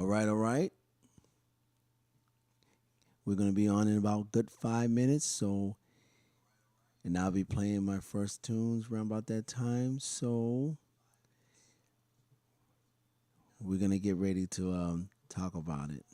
All right, all right. We're gonna be on in about good 5 minutes. And I'll be playing my first tunes around about that time. So we're gonna get ready to talk about it.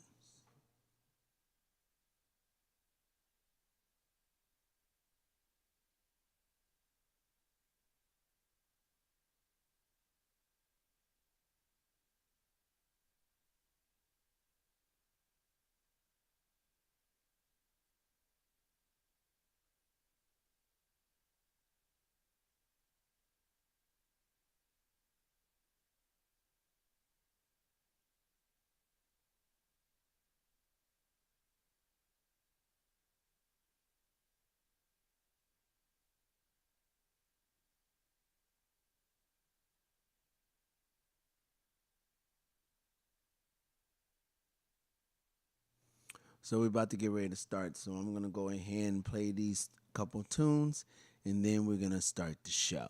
So we're about to get ready to start. So I'm gonna go ahead and play these couple tunes, and then we're gonna start the show.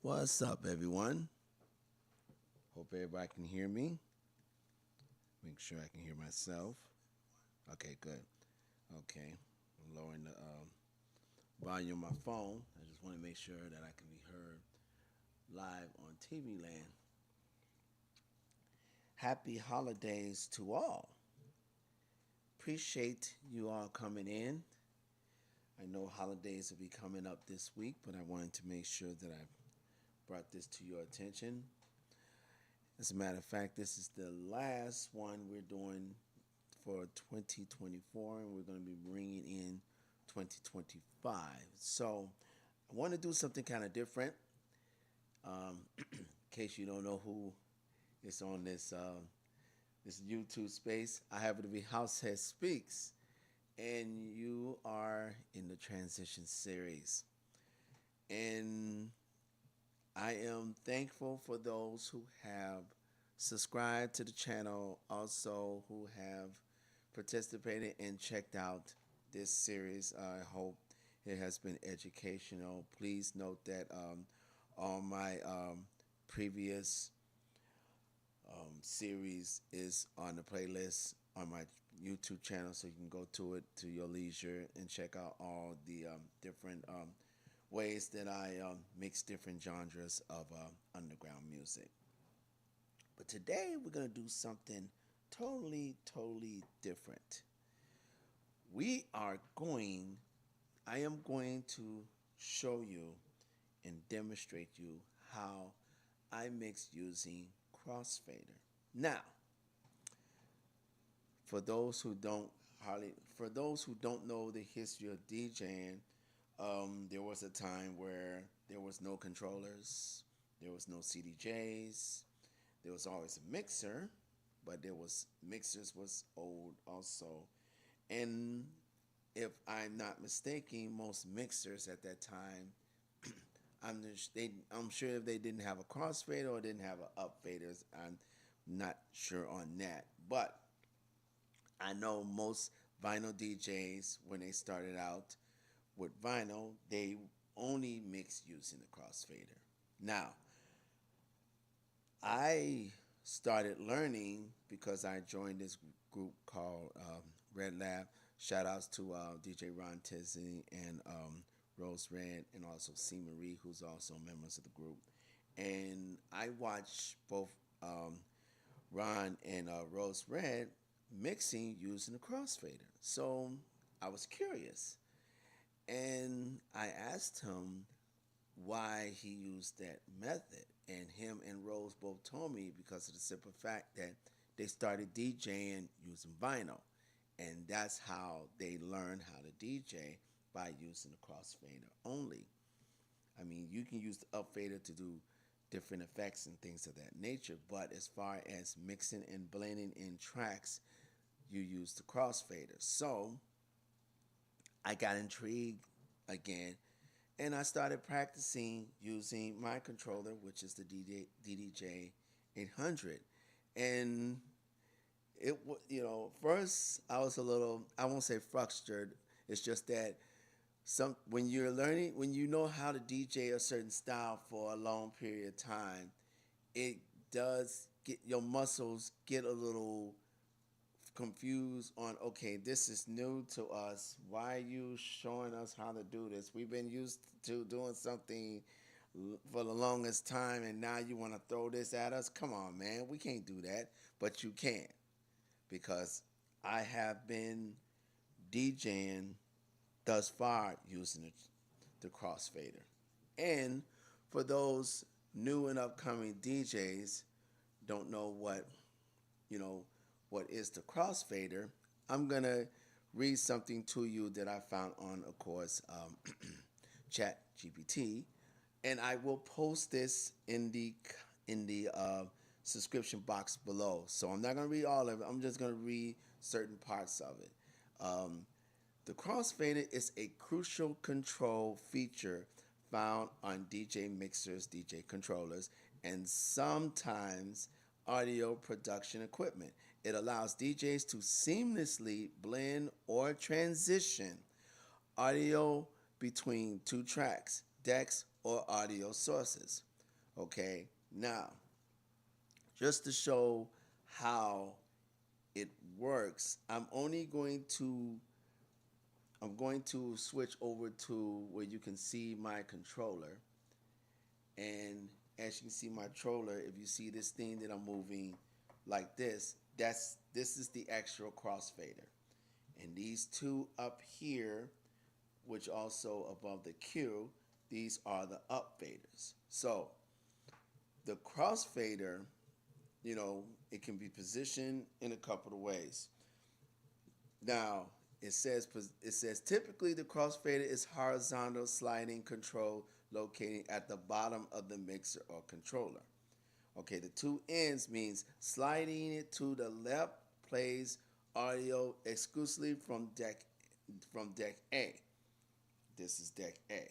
What's up, everyone? Hope everybody can hear me. Make sure I can hear myself. Okay, good. Okay, I'm lowering the volume of my phone. I just want to make sure that I can be heard live on TV land. Happy holidays to all. Appreciate you all coming in. I know holidays will be coming up this week, but I wanted to make sure that I brought this to your attention. As a matter of fact, this is the last one we're doing for 2024, and we're going to be bringing in 2025. So I want to do something kind of different. In case you don't know who is on this YouTube space, I happen to be Househead Speaks, and you are in the transition series. And I am thankful for those who have subscribed to the channel, also who have participated and checked out this series. I hope it has been educational. Please note that all my previous series is on the playlist on my YouTube channel, so you can go to it to your leisure and check out all the different ways that I mix different genres of underground music. But today we're going to do something totally different. We are going, I am going to show you and demonstrate you how I mix using Crossfader. Now, for those who don't know the history of DJing, there was a time where there was no controllers, there was no CDJs, there was always a mixer, but there was mixers was old also, and if I'm not mistaken, most mixers at that time, I'm sure if they didn't have a crossfader or didn't have a upfaders, I'm not sure on that, but I know most vinyl DJs, when they started out with vinyl, they only mixed using the crossfader. Now, I started learning because I joined this group called Red Lab. Shout outs to DJ Ron Tizney and Rose Red, and also C. Marie, who's also members of the group. And I watched both Ron and Rose Red mixing using the crossfader. So I was curious, and I asked him why he used that method. And him and Rose both told me because of the simple fact that they started DJing using vinyl. And that's how they learned how to DJ, by using the crossfader only. I mean, you can use the upfader to do different effects and things of that nature, but as far as mixing and blending in tracks, you use the crossfader. So I got intrigued again, and I started practicing using my controller, which is the DDJ 800. And first I was a little, I won't say frustrated. It's just that when you're learning, when you know how to DJ a certain style for a long period of time, it does get your muscles get a little confused on, okay, this is new to us. Why are you showing us how to do this? We've been used to doing something for the longest time, and now you want to throw this at us? Come on, man, we can't do that. But you can, because I have been DJing thus far using the crossfader. And for those new and upcoming DJs don't know what is the crossfader, I'm gonna read something to you that I found on, of course, Chat GPT, and I will post this in the subscription box below. So I'm not gonna read all of it. I'm just gonna read certain parts of it. The crossfader is a crucial control feature found on DJ mixers, DJ controllers, and sometimes audio production equipment. It allows DJs to seamlessly blend or transition audio between two tracks, decks, or audio sources. Okay, now, just to show how it works, I'm going to switch over to where you can see my controller. And as you can see my controller, if you see this thing that I'm moving like this, this is the actual crossfader. And these two up here, which also above the Q, these are the up faders. So the crossfader, it can be positioned in a couple of ways. Now, it says typically the crossfader is horizontal sliding control located at the bottom of the mixer or controller. Okay, the two ends means sliding it to the left plays audio exclusively from deck A. This is deck A.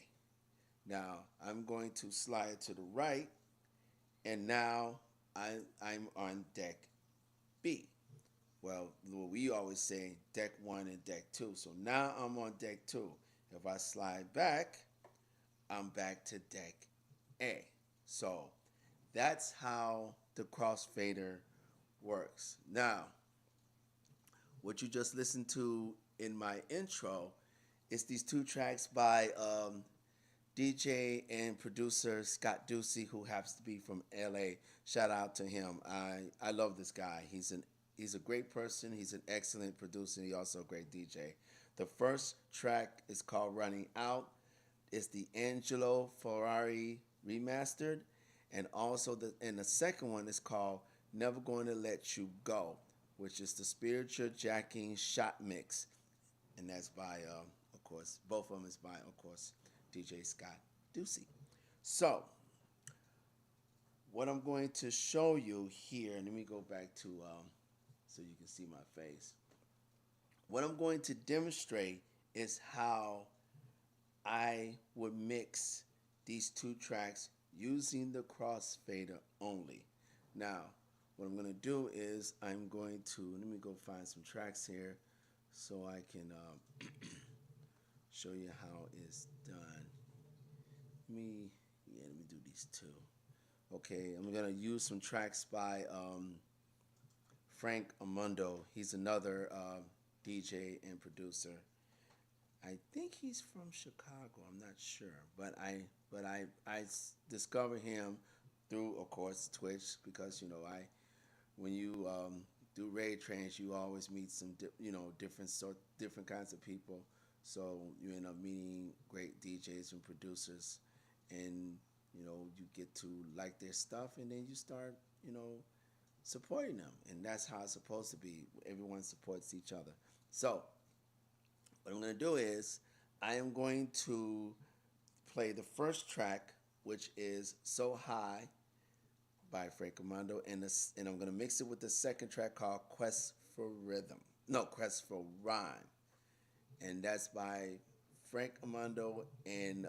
Now I'm going to slide to the right, and now I'm on deck B. Well, we always say deck one and deck two. So now I'm on deck two. If I slide back, I'm back to deck A. So that's how the crossfader works. Now, what you just listened to in my intro is these two tracks by DJ and producer Scott Ducey, who happens to be from LA. Shout out to him. I love this guy. He's a great person. He's an excellent producer. He's also a great DJ. The first track is called Running Out. It's the Angelo Ferrari remastered. And also the second one is called Never Going to Let You Go, which is the spiritual jacking shot mix. And that's by, of course, both of them is by, of course, DJ Scott Ducey. So, what I'm going to show you here, and let me go back to so you can see my face. What I'm going to demonstrate is how I would mix these two tracks using the crossfader only. Now, what I'm going to do is I'm going to, let me go find some tracks here so I can show you how it's done. Let me do these two. Okay, I'm going to use some tracks by Frank Amundo. He's another DJ and producer. I think he's from Chicago. I'm not sure, but I discovered him through, of course, Twitch, because when you do raid trains, you always meet some different kinds of people. So you end up meeting great DJs and producers, and you get to like their stuff, and then you start supporting them, and that's how it's supposed to be. Everyone supports each other. So what I'm going to do is I am going to play the first track, which is So High by Frank Armando, and I'm going to mix it with the second track called Quest for Rhyme, and that's by Frank Armando and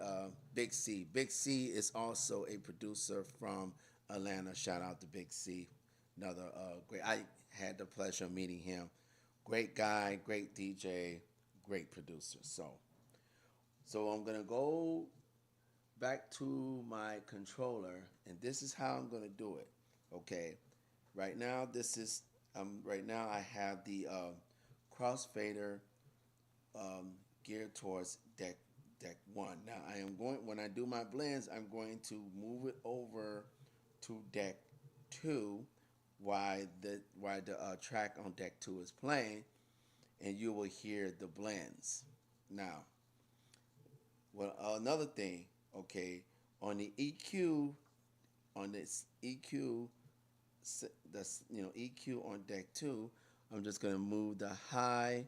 Big C. Big C is also a producer from Atlanta. Shout out to Big C, another great. I had the pleasure of meeting him. Great guy, great DJ, great producer. So I'm gonna go back to my controller, and this is how I'm gonna do it. Okay, right now I have the crossfader geared towards deck one. Now when I do my blends, I'm going to move it over to deck two while the track on deck two is playing, and you will hear the blends. Now, another thing, okay, on the EQ, on this EQ, EQ on deck two, I'm just gonna move the high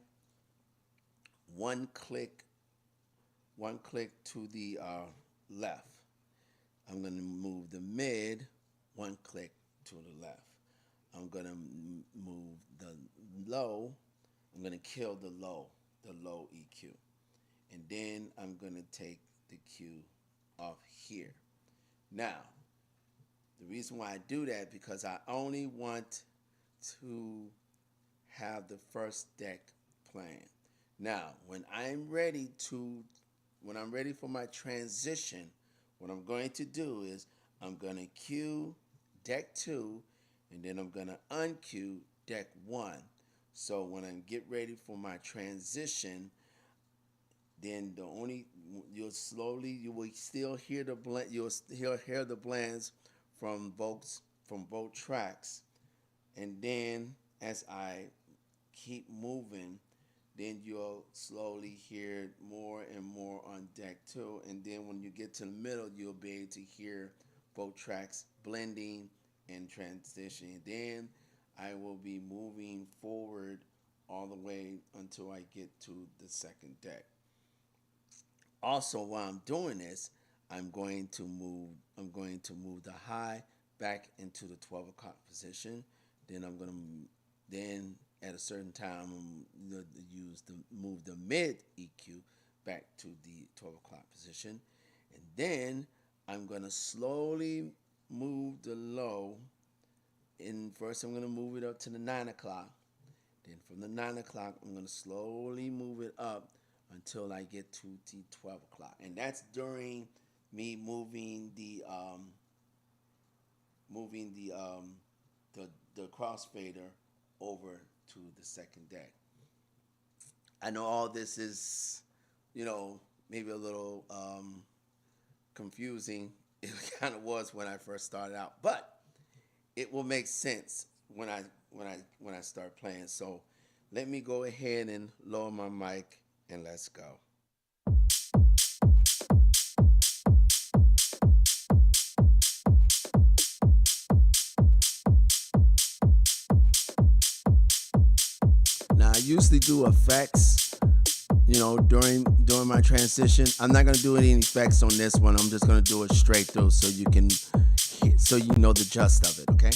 one click to the left. I'm gonna move the mid one click to the left. I'm gonna move the low. I'm gonna kill the low EQ, and then I'm gonna take the Q off here. Now, the reason why I do that because I only want to have the first deck playing. Now, when I'm ready for my transition, what I'm going to do is I'm gonna cue deck two, and then I'm gonna uncue deck one. So when I get ready for my transition, then you will still hear the blend. You'll still hear the blends from both tracks, and then as I keep moving, then you'll slowly hear more and more on deck two, and then when you get to the middle, you'll be able to hear both tracks blending and transitioning. Then I will be moving forward all the way until I get to the second deck. Also, while I'm doing this, I'm going to move the high back into the 12 o'clock position. Then I'm going to then at a certain time I'm going to move the mid EQ back to the 12 o'clock position. And then I'm going to slowly move the low. And first I'm going to move it up to the 9 o'clock. Then from the 9 o'clock, I'm going to slowly move it up until I get to the 12 o'clock. And that's during me moving the crossfader over to the second deck. I know all this is, maybe a little confusing. It kind of was when I first started out, but it will make sense when I start playing. So let me go ahead and lower my mic and let's go. Now I usually do effects, during my transition. I'm not gonna do any effects on this one. I'm just gonna do it straight through so you know the gist of it, okay?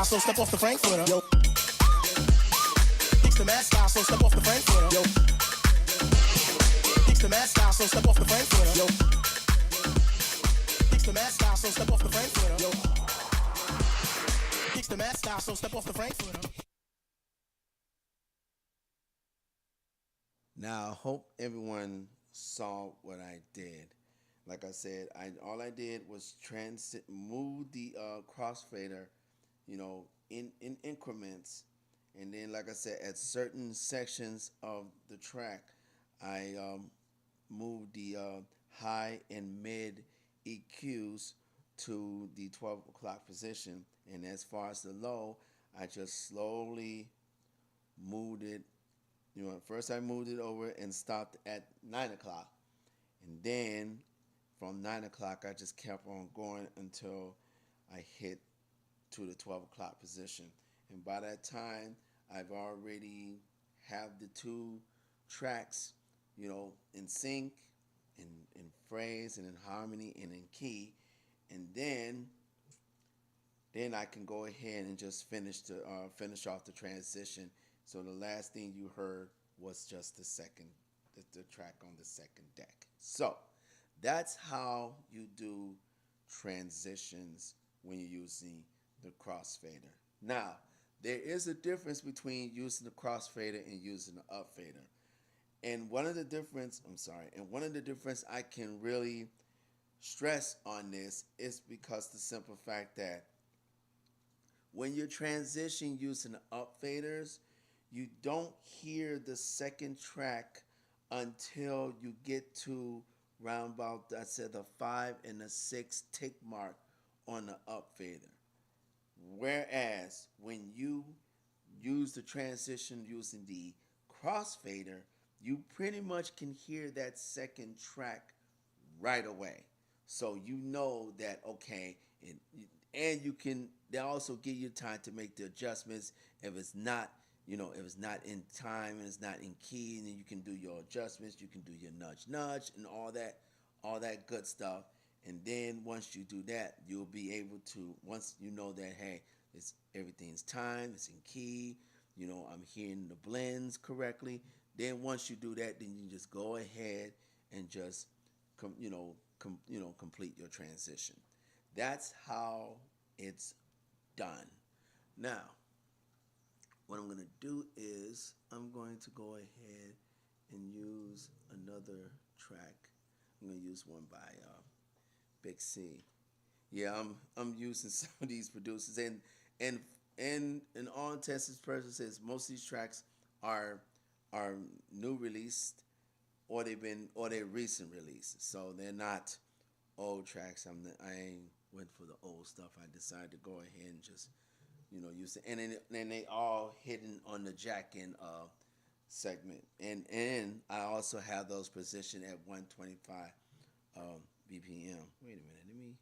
So step off the Frankfurter. Yo. It's the mad style, so step off the Frankfurter. Yo. It's the mad style, so step off the Frankfurter. Yo. It's the mad style, so step off the Frankfurter. Yo. It's the mad style, so step off the Frankfurter. Now, I hope everyone saw what I did. Like I said, all I did was move the crossfader, in increments. And then, like I said, at certain sections of the track, I moved the high and mid EQs to the 12 o'clock position. And as far as the low, I just slowly moved it. First I moved it over and stopped at 9 o'clock. And then from 9 o'clock, I just kept on going until I hit to the 12 o'clock position. And by that time, I've already have the two tracks, in sync, in phrase, and in harmony, and in key. And then I can go ahead and just finish off the transition. So the last thing you heard was just the track on the second deck. So that's how you do transitions when you're using the crossfader. Now, there is a difference between using the crossfader and using the upfader. And one of the difference I can really stress on this is because the simple fact that when you transition using the upfaders, you don't hear the second track until you get to round about, I said, the 5 and the 6 tick mark on the upfader. Whereas when you use the transition using the crossfader, you pretty much can hear that second track right away. So you know that okay, and you can. They also give you time to make the adjustments if it's not, if it's not in time and it's not in key, and then you can do your adjustments. You can do your nudge, nudge, and all that good stuff. And then once you do that, you'll be able to. Once you know that, hey, everything's timed, it's in key. I'm hearing the blends correctly. Then once you do that, then you just go ahead and just, complete your transition. That's how it's done. Now, what I'm going to do is I'm going to go ahead and use another track. I'm going to use one by Big C. Yeah, I'm using some of these producers, and in all intents and purposes, most of these tracks are new released, or they're recent releases, so they're not old tracks. I ain't went for the old stuff. I decided to go ahead and just use it, and then they all hidden on the jacking segment, and I also have those positioned at 125 BPM. Wait a minute,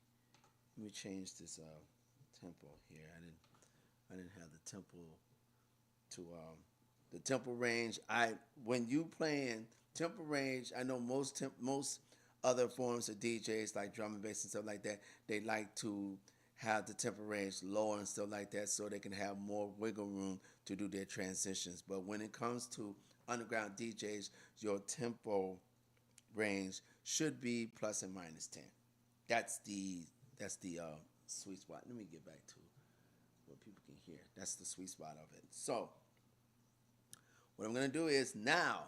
let me change this tempo here. I didn't have the tempo to the tempo range. When you playing tempo range, I know most other forms of DJs like drum and bass and stuff like that, they like to have the tempo range lower and stuff like that so they can have more wiggle room to do their transitions. But when it comes to underground DJs, your tempo range should be plus and minus 10. That's the sweet spot. Let me get back to what people can hear. That's the sweet spot of it. So what I'm going to do is now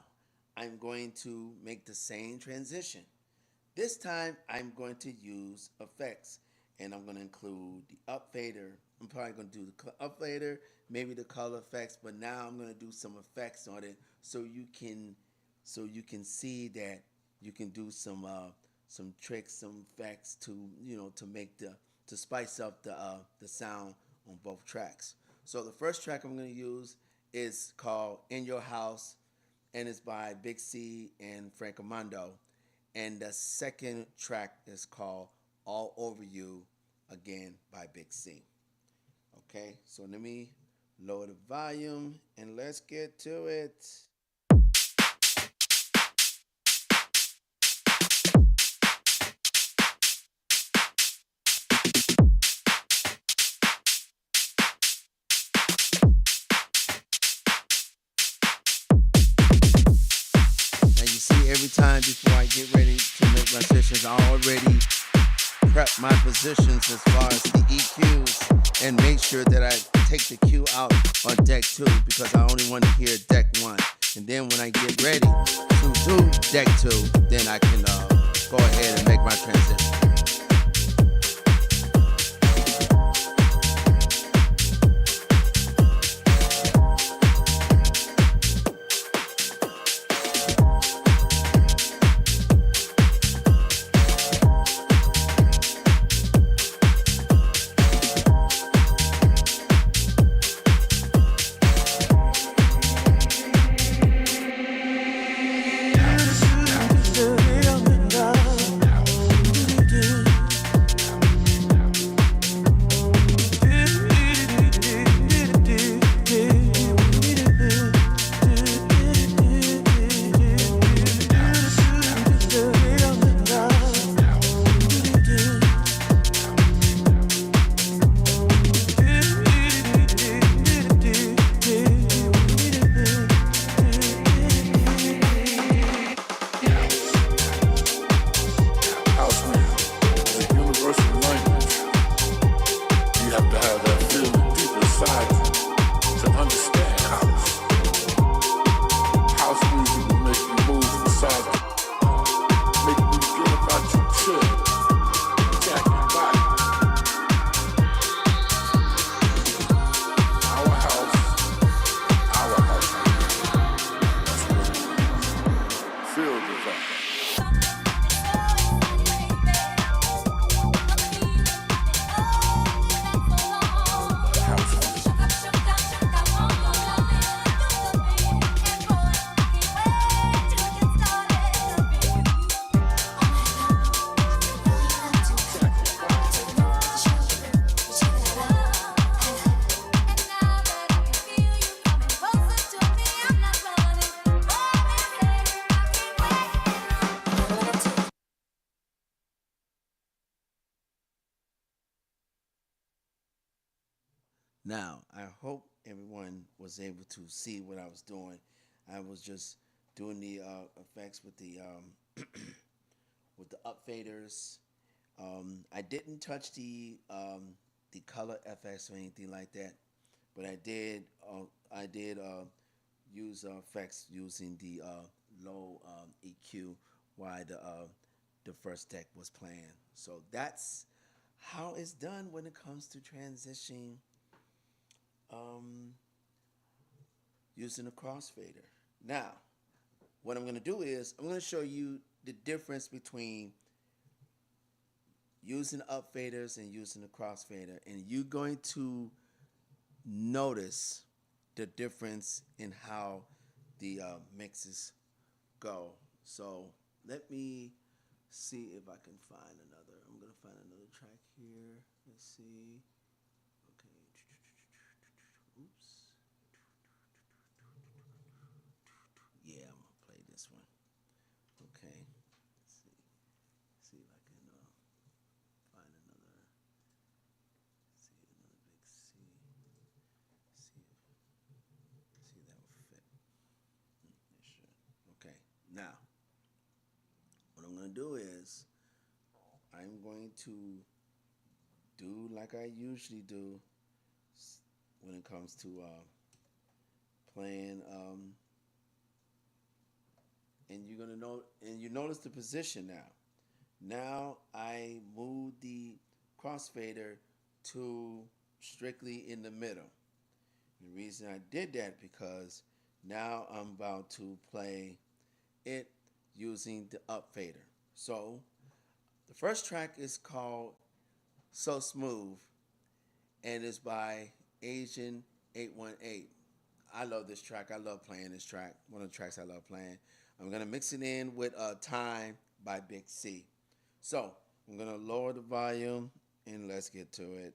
I'm going to make the same transition. This time I'm going to use effects, and I'm going to include the up fader. I'm probably going to do the up fader, maybe the color effects, but now I'm going to do some effects on it so you can see that you can do some tricks, some effects to to spice up the sound on both tracks. So the first track I'm going to use is called In Your House, and it's by Big C and Frank Armando. And the second track is called All Over You, again by Big C. Okay, so let me lower the volume and let's get to it. Every time before I get ready to make my sessions, I already prep my positions as far as the EQs and make sure that I take the cue out on deck 2 because I only want to hear deck 1. And then when I get ready to do deck 2, then I can go ahead and make my transition. Now, I hope everyone was able to see what I was doing. I was just doing the effects with the up faders. I didn't touch the color FX or anything like that, but I did use effects using the low EQ while the first deck was playing. So that's how it's done when it comes to transitioning um, using a crossfader. Now, what I'm going to do is I'm going to show you the difference between using up faders and using the crossfader, and you're going to notice the difference in how the mixes go. So let me see if I can find another. I'm gonna find another track here. Let's see. Okay. Oops. Yeah, I'm gonna play this one. Okay. Let's see. See if I can find another. See another big C. See if see that will fit. It should. Okay. Now, what I'm gonna do is I'm going to do like I usually do when it comes to playing. And you're gonna know, and you notice the position now. Now I move the crossfader to strictly in the middle. The reason I did that because now I'm about to play it using the up fader. So the first track is called So Smooth and it's by Asian 818. I love this track. I love playing this track. One of the tracks I love playing. I'm gonna mix it in with Time by Big C. So I'm gonna lower the volume and let's get to it.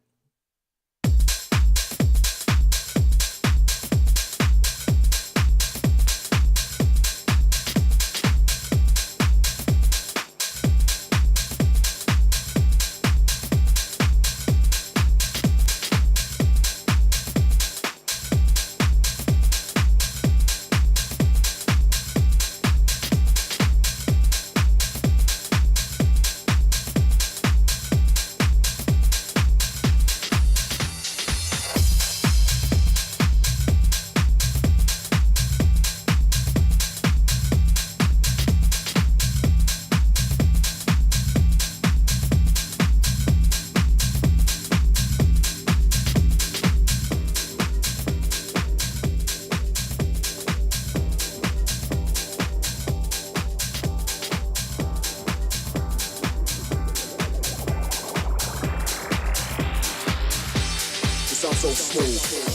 It sounds so smooth.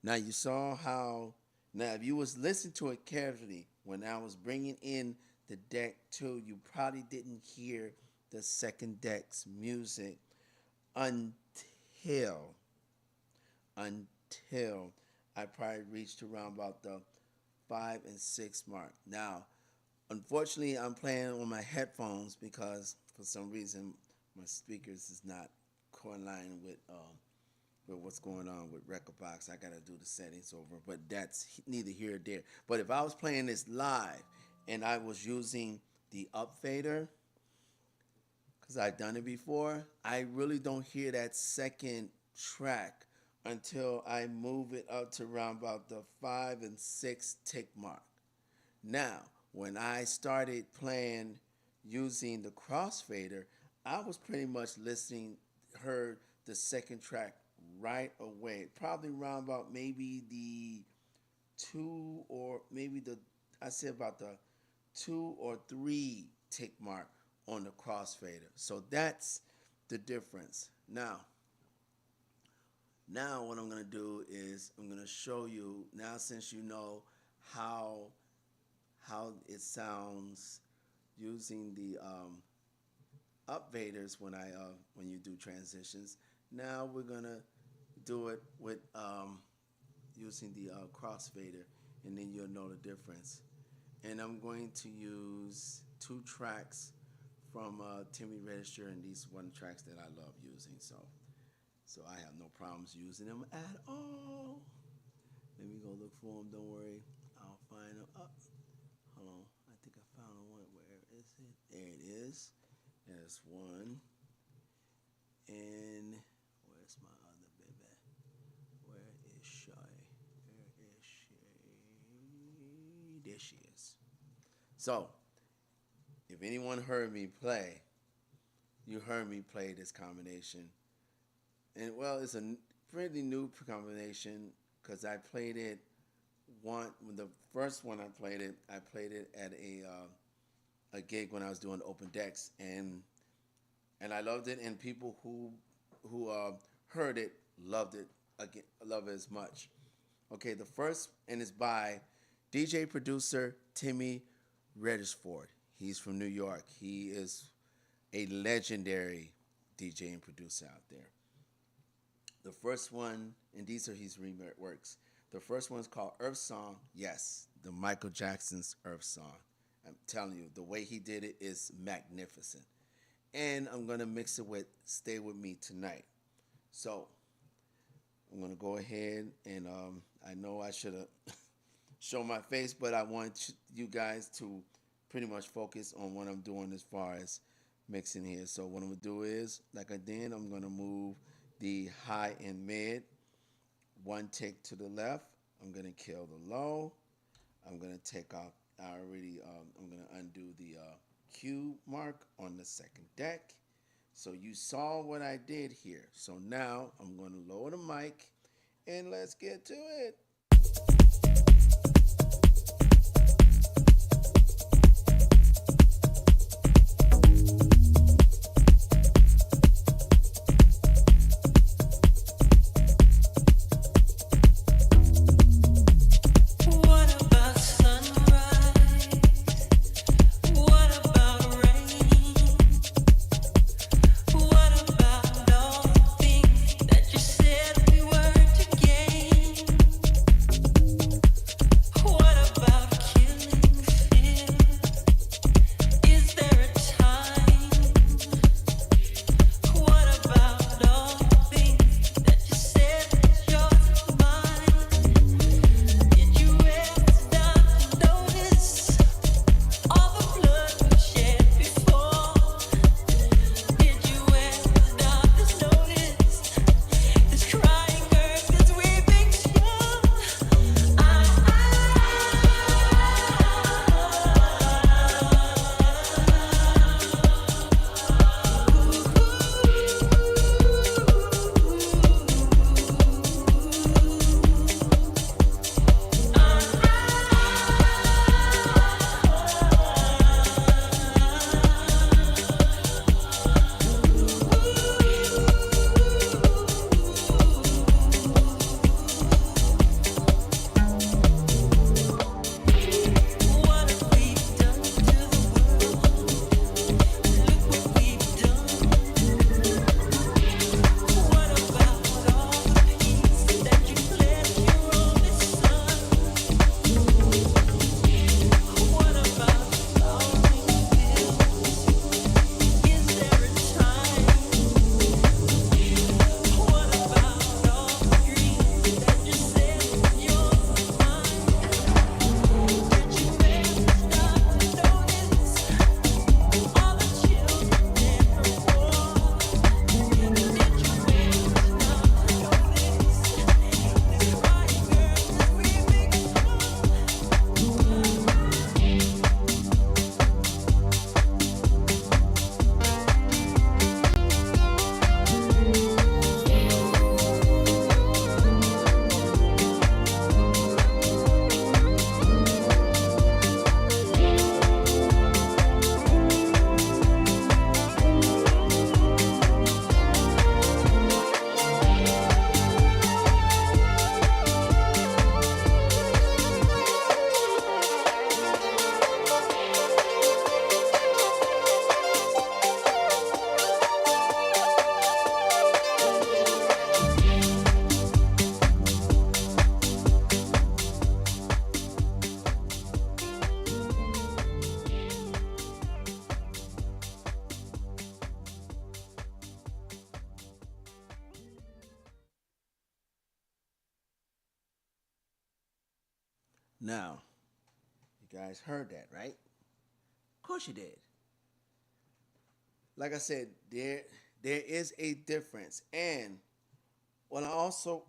Now you saw how. Now if you was listening to it carefully when I was bringing in the deck two, you probably didn't hear the second deck's music until until I probably reached around about the 5 and 6 mark. Now, unfortunately, I'm playing on my headphones because for some reason my speakers is not coordinating with what's going on with Record Box. I gotta do the settings over, but that's neither here nor there. But if I was playing this live and I was using the up fader, because I've done it before, I really don't hear that second track until I move it up to around about the 5 and 6 tick mark. Now, when I started playing using the crossfader, I was pretty much listening, heard the second track right away. Probably around about maybe the two or maybe the I say about the 2 or 3 tick mark on the crossfader. So that's the difference. Now what I'm gonna do is I'm gonna show you now, since you know how how it sounds using the upfaders when you do transitions. Now we're gonna do it with using the crossfader, and then you'll know the difference. And I'm going to use 2 tracks from Timmy Register, and these 1 tracks that I love using. So I have no problems using them at all. Let me go look for them. Don't worry, I'll find them. Up. Hold on, I think I found one. Where is it? There it is. There's one. And where's my other baby? Where is she? Where is she? There she is. So, if anyone heard me play, you heard me play this combination. And well, it's a pretty new combination because I played it when the first one I played it at a gig when I was doing open decks, and I loved it, and people who heard it loved it again, love it as much. Okay, the first, and it's by DJ producer Timmy Regisford. He's from New York. He is a legendary DJ and producer out there. The first one, and these are his reworks. The first one's called Earth Song. Yes, the Michael Jackson's Earth Song. I'm telling you, the way he did it is magnificent. And I'm going to mix it with Stay With Me Tonight. So, I'm going to go ahead and I know I should have shown my face, but I want you guys to pretty much focus on what I'm doing as far as mixing here. So what I'm going to do is, like I did, I'm going to move the high and mid 1 tick to the left. I'm going to kill the low. I'm going to take off, I'm going to undo the Q mark on the second deck. So you saw what I did here. So now I'm going to lower the mic and let's get to it. That you said we were to gain. Now, you guys heard that, right? Of course you did. Like I said, there is a difference, and what I also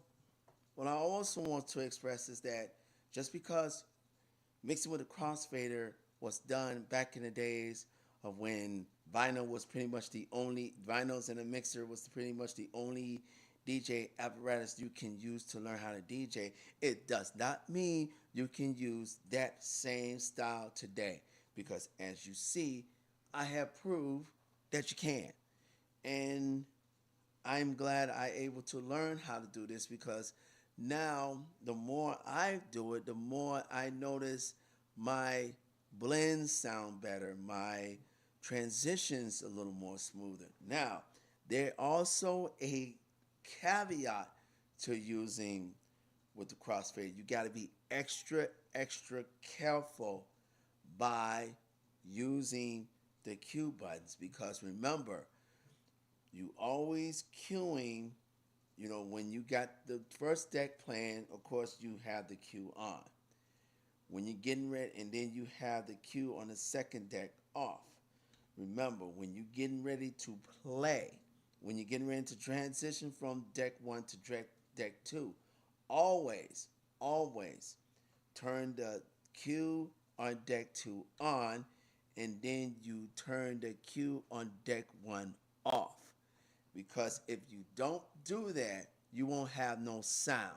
what I also want to express is that just because mixing with a crossfader was done back in the days of when vinyl was pretty much the only vinyls and a mixer was pretty much the only DJ apparatus you can use to learn how to DJ. It does not mean you can use that same style today because as you see, I have proved that you can. And I'm glad I able to learn how to do this because now the more I do it, the more I notice my blends sound better, my transitions a little more smoother. Now, there also a caveat to using with the crossfade. You got to be extra careful by using the cue buttons because remember you always cueing, when you got the first deck playing, of course you have the cue on. When you're getting ready, and then you have the cue on the second deck off. Remember, when you're getting ready to play, when you're getting ready to transition from deck one to deck two, always turn the cue on deck two on, and then you turn the cue on deck one off. Because if you don't do that, you won't have no sound.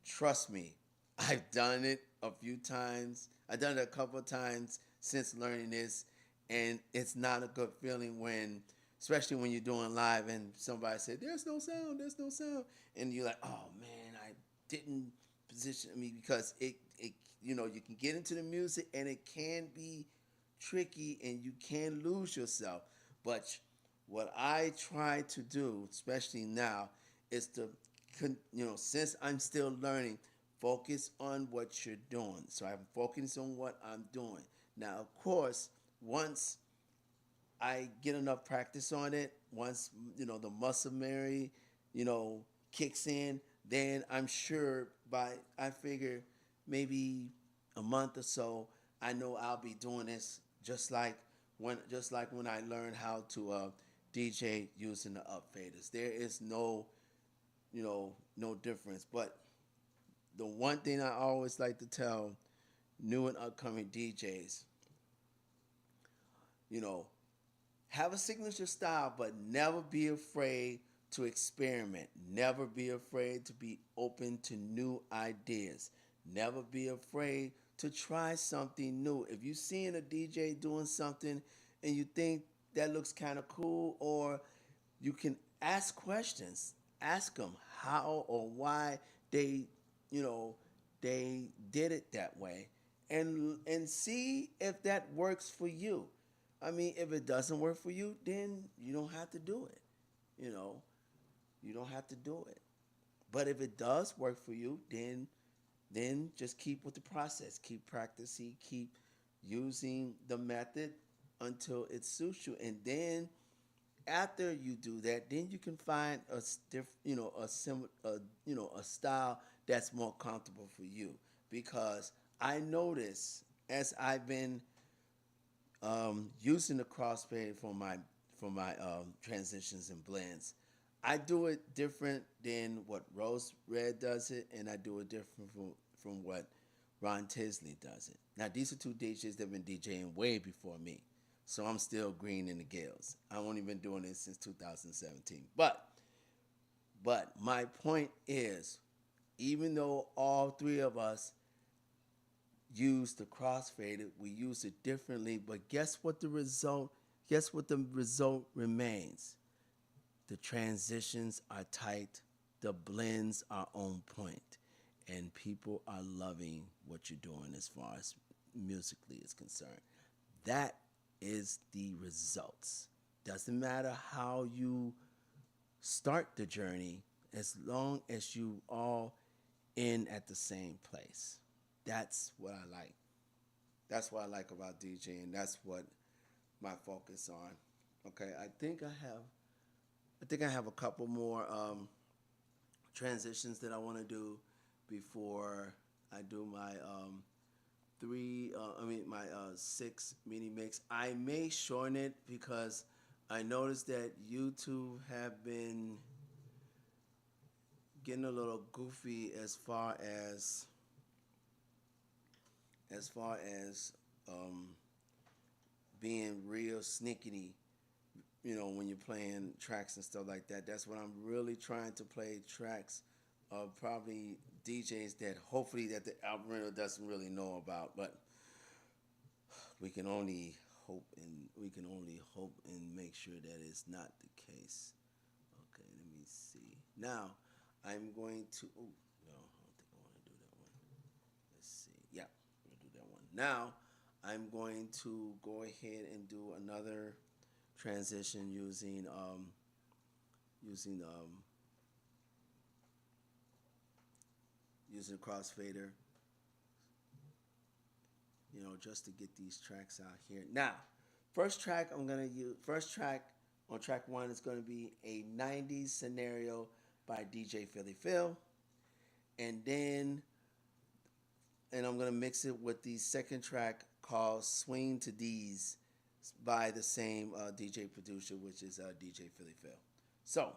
Trust me, I've done it a few times. I've done it a couple of times since learning this, and it's not a good feeling when, especially when you're doing live and somebody said, there's no sound. And you're like, oh man, I didn't position me because you can get into the music and it can be tricky and you can lose yourself. But what I try to do, especially now, is to, since I'm still learning, focus on what you're doing. So I'm focusing on what I'm doing. Now, of course, once I get enough practice on it, once, the muscle memory, kicks in, then I'm sure I figure maybe a month or so, I know I'll be doing this just like when I learned how to DJ using the up faders. There is no difference. But the one thing I always like to tell new and upcoming DJs, you know, have a signature style, but never be afraid to experiment. Never be afraid to be open to new ideas. Never be afraid to try something new. If you're seeing a DJ doing something and you think that looks kind of cool, or you can ask questions. Ask them how or why they, you know, they did it that way, and see if that works for you. I mean, if it doesn't work for you, then you don't have to do it. You know, you don't have to do it. But if it does work for you, then just keep with the process. Keep practicing. Keep using the method until it suits you, and then after you do that, then you can find a a style that's more comfortable for you. Because I notice as I've been using the crossfade for my transitions and blends, I do it different than what Rose Red does it, and I do it different from what Ron Tisley does it. Now these are two DJs that have been DJing way before me, so I'm still green in the gills. I've only been doing this since 2017. But my point is, even though all three of us use the crossfader, we use it differently. But guess what the result? Guess what the result remains? The transitions are tight, the blends are on point, and people are loving what you're doing as far as musically is concerned. That is the results. Doesn't matter how you start the journey, as long as you all in at the same place. That's what I like. That's what I like about DJing. That's what my focus on. Okay, I think I have a couple more transitions that I want to do before I do my my 6 mini mix. I may shorten it because I noticed that YouTube have been getting a little goofy as being real snickety, when you're playing tracks and stuff like that. That's what I'm really trying to play, tracks of probably DJs that hopefully that the algorithm doesn't really know about, but we can only hope and make sure that it's not the case. Okay, let me see. Now, I'm going to. Oh no, I don't think I want to do that one. Let's see. Yeah, we'll do that one. Now, I'm going to go ahead and do another transition using Crossfader, just to get these tracks out here. Now, first track on track 1 is going to be a 90s scenario by DJ Philly Phil, and I'm going to mix it with the second track called Swing to D's by the same DJ producer, which is DJ Philly Phil. So,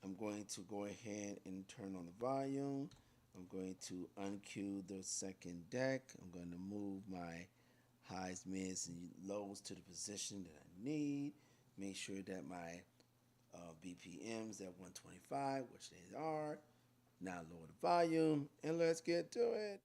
I'm going to go ahead and turn on the volume. I'm going to uncue the second deck. I'm going to move my highs, mids, and lows to the position that I need. Make sure that my BPMs at 125, which they are. Now lower the volume, and let's get to it.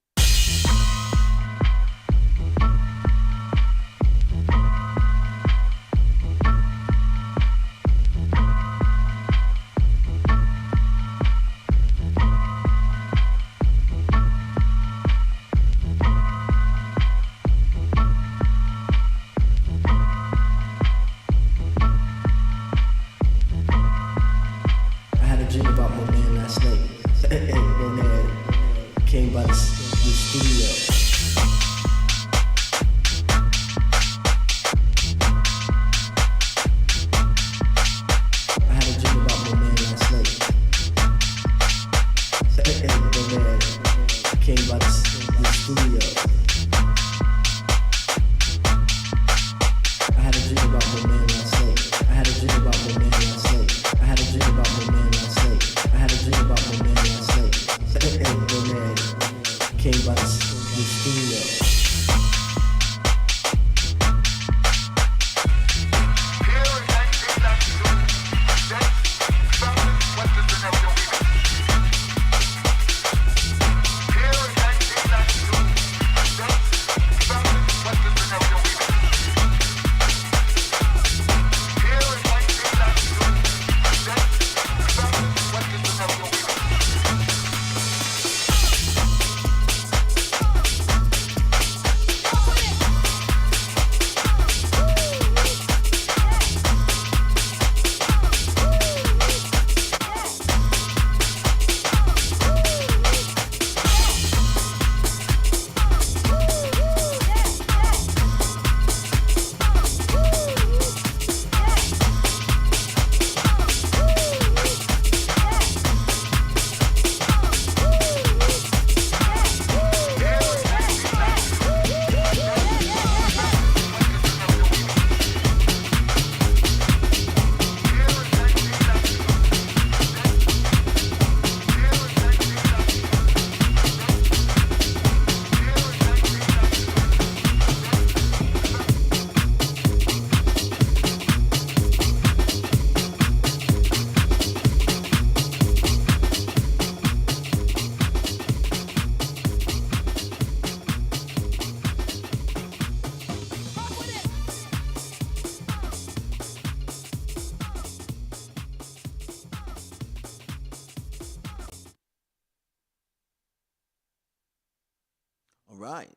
Right.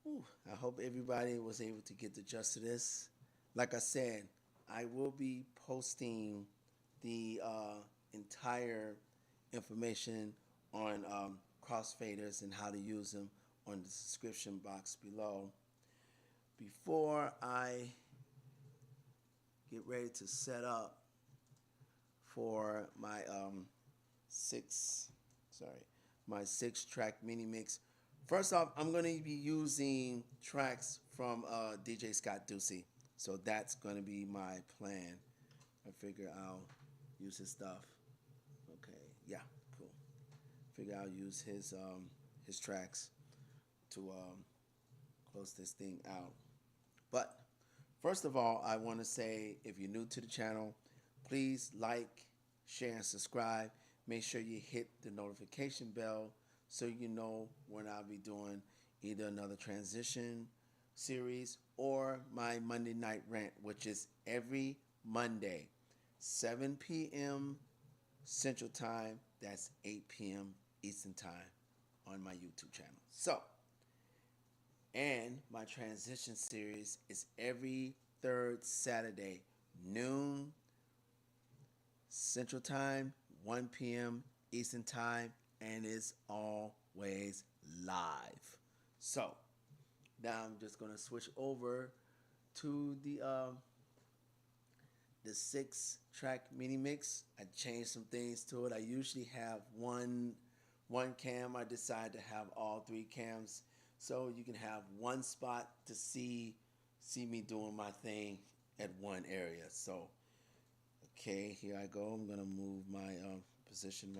Whew, I hope everybody was able to get the gist of this. Like I said, I will be posting the entire information on crossfaders and how to use them on the description box below. Before I get ready to set up for my 6 sorry, my 6-track mini mix. First off, I'm going to be using tracks from DJ Scott Ducey. So that's going to be my plan. I figure I'll use his stuff. Okay, yeah, cool. Figure I'll use his tracks to close this thing out. But first of all, I want to say, if you're new to the channel, please like, share, and subscribe. Make sure you hit the notification bell so you know when I'll be doing either another transition series or my Monday night rant, which is every Monday, 7 p.m. Central Time. That's 8 p.m. Eastern Time on my YouTube channel. So, and my transition series is every third Saturday, noon Central Time, 1 p.m. Eastern Time, and it's always live. So, now I'm just gonna switch over to the 6-track mini mix. I changed some things to it. I usually have one cam. I decided to have all 3 cams, so you can have one spot to see me doing my thing at one area. So, okay, here I go. I'm gonna move my position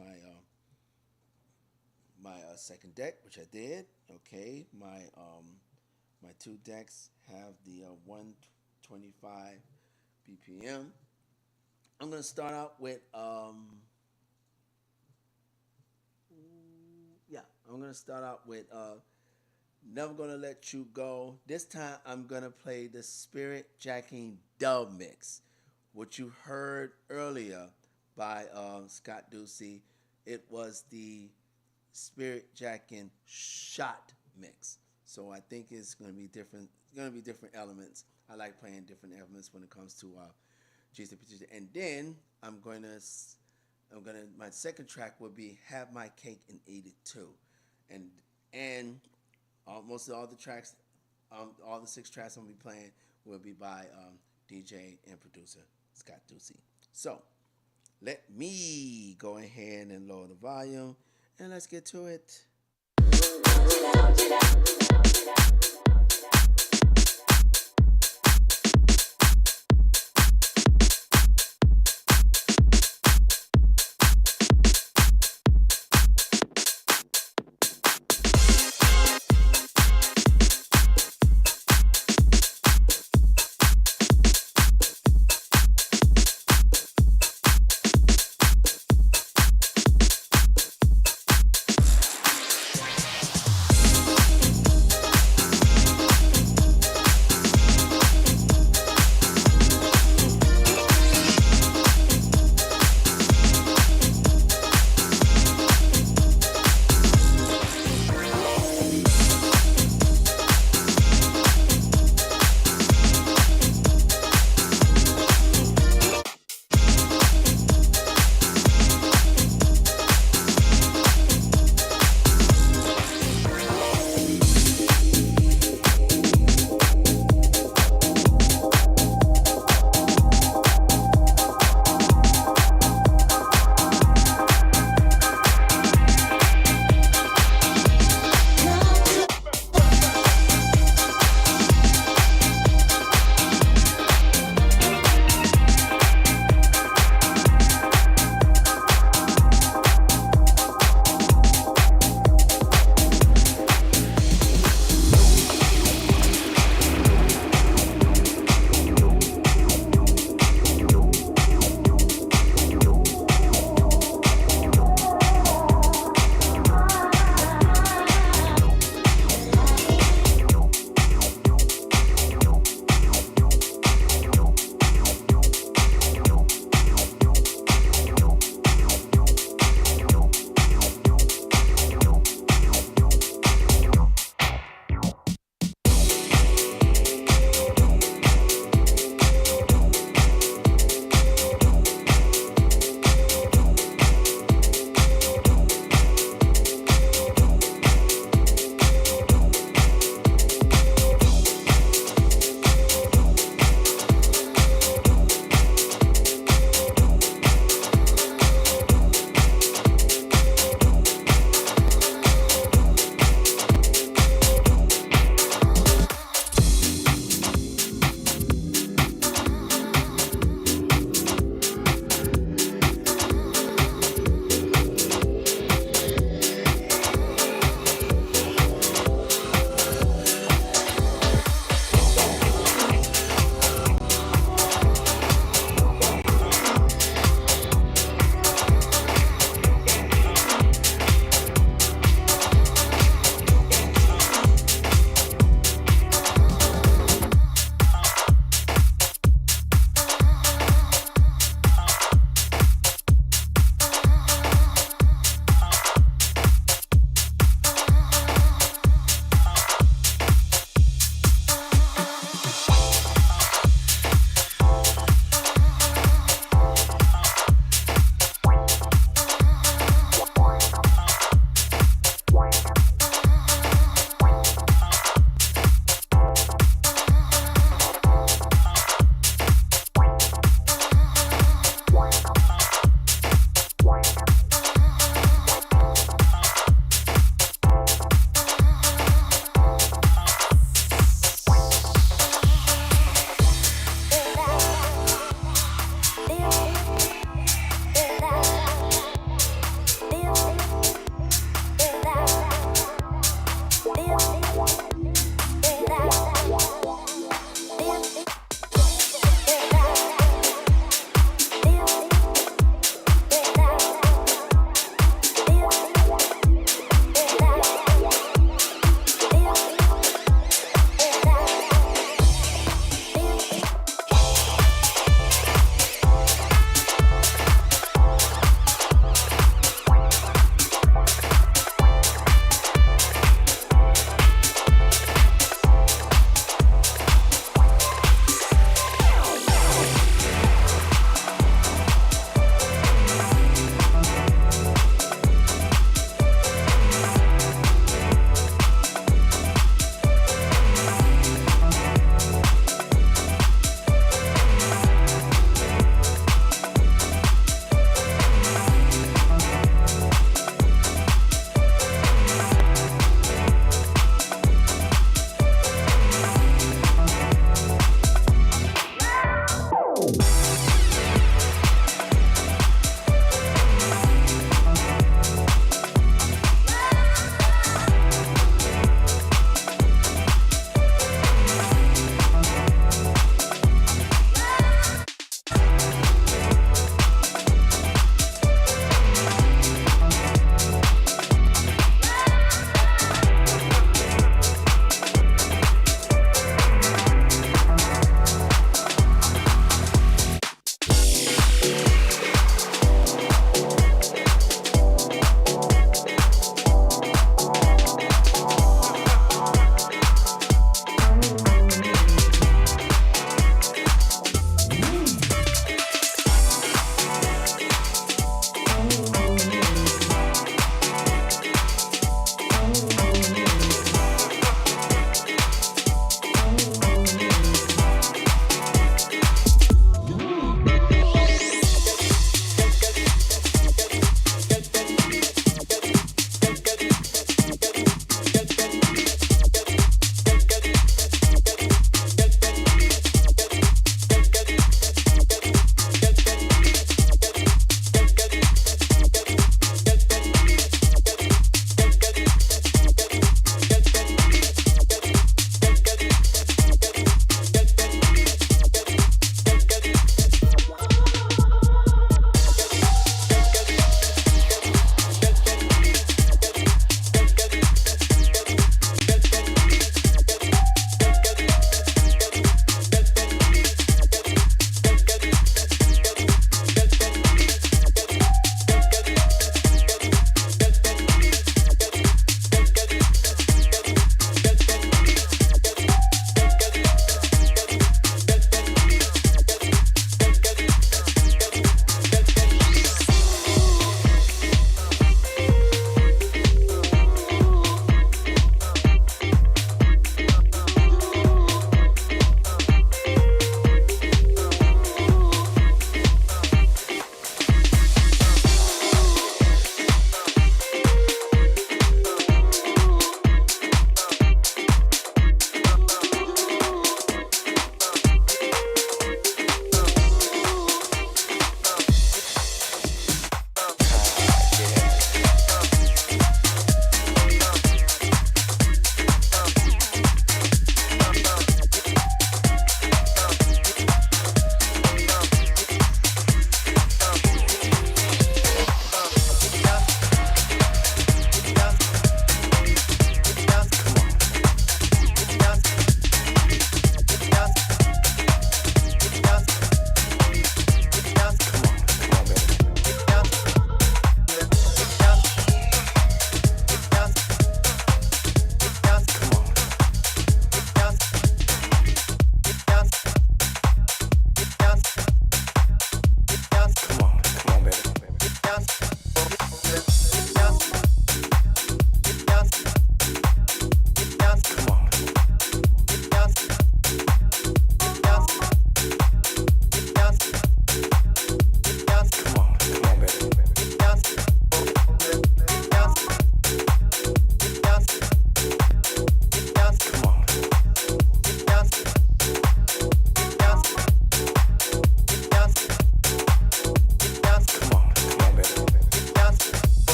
my second deck, which I did. Okay, my 2 decks have the 125 BPM. I'm gonna start out with Never Gonna Let You Go. This time I'm gonna play the Spirit Jacking dub mix, which you heard earlier by Scott Ducey. It was the Spirit Jacking shot mix. So I think it's gonna be different. It's gonna be different elements. I like playing different elements when it comes to GCP. And then my second track would be Have My Cake and Eat It Too, and most of all the tracks, all the 6 tracks I'm gonna be playing will be by DJ and producer Scott Ducey. So let me go ahead and lower the volume and let's get to it.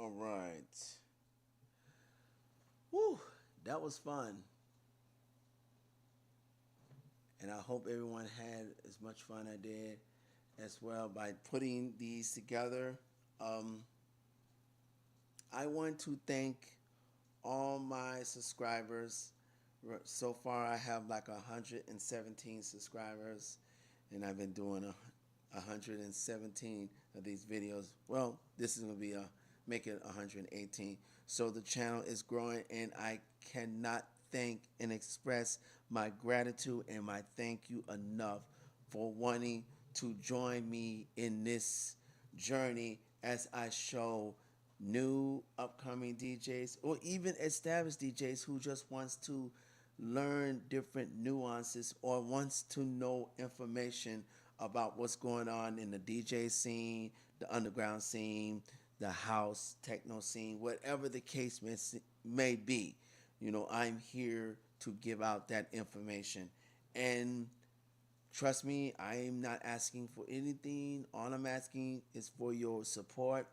All right. Woo, that was fun. And I hope everyone had as much fun I did as well by putting these together. Um, I want to thank all my subscribers. So far, I have like 117 subscribers, and I've been doing 117 of these videos. Well, this is gonna be make it 118. So the channel is growing, and I cannot thank and express my gratitude and my thank you enough for wanting to join me in this journey as I show new upcoming DJs or even established DJs who just wants to learn different nuances or wants to know information about what's going on in the DJ scene, the underground scene, the house, techno scene, whatever the case may be. You know, I'm here to give out that information. And trust me, I am not asking for anything. All I'm asking is for your support,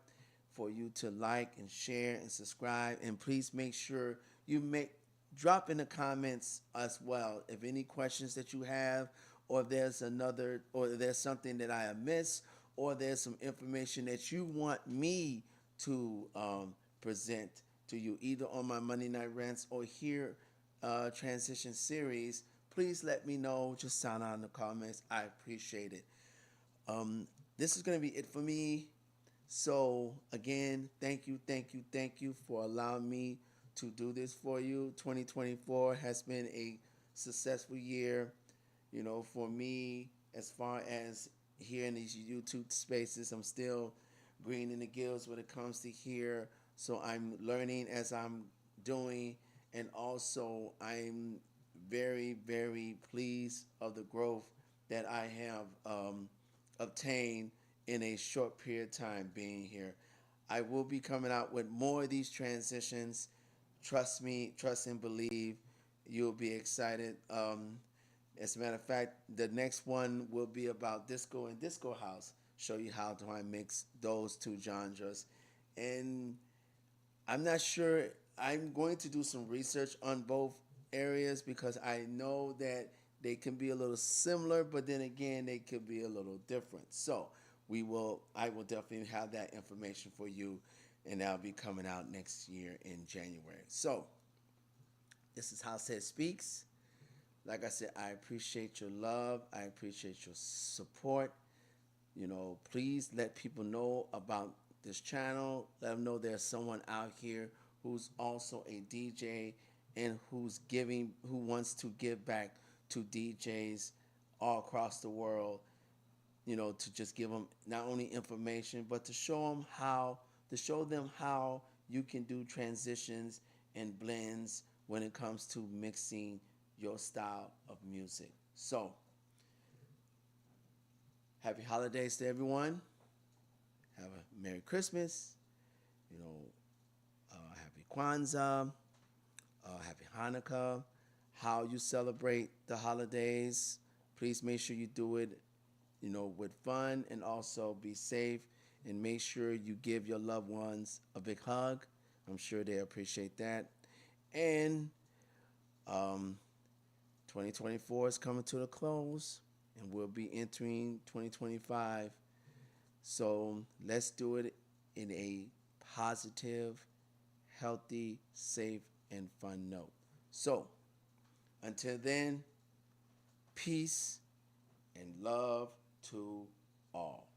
for you to like and share and subscribe. And please make sure you drop in the comments as well if any questions that you have, or there's something that I have missed, or there's some information that you want me to present to you, either on my Monday Night Rants or here transition series. Please let me know. Just sound out in the comments. I appreciate it. This is going to be it for me. So again, thank you for allowing me to do this for you. 2024 has been a successful year, you know, for me. As far as here in these YouTube spaces, I'm still green in the gills when it comes to here. So I'm learning as I'm doing, and also I'm very, very pleased of the growth that I have obtained in a short period of time being here. I will be coming out with more of these transitions. Trust me, trust and believe. You'll be excited. As a matter of fact, the next one will be about disco and disco house. Show you how do I mix those two genres. And I'm not sure. I'm going to do some research on both areas because I know that they can be a little similar, but then again, they could be a little different. So I will definitely have that information for you, and that'll be coming out next year in January. So this is House Head Speaks. Like I said, I appreciate your love. I appreciate your support. You know, please let people know about this channel. Let them know there's someone out here who's also a DJ and who wants to give back to DJs all across the world. You know, to just give them not only information, but to show them how you can do transitions and blends when it comes to mixing your style of music. So, happy holidays to everyone. Have a Merry Christmas. You know, Happy Kwanzaa. Happy Hanukkah. How you celebrate the holidays. Please make sure you do it, you know, with fun, and also be safe, and make sure you give your loved ones a big hug. I'm sure they appreciate that. And 2024 is coming to a close, and we'll be entering 2025. So let's do it in a positive, healthy, safe, and fun note. So until then, peace and love to all.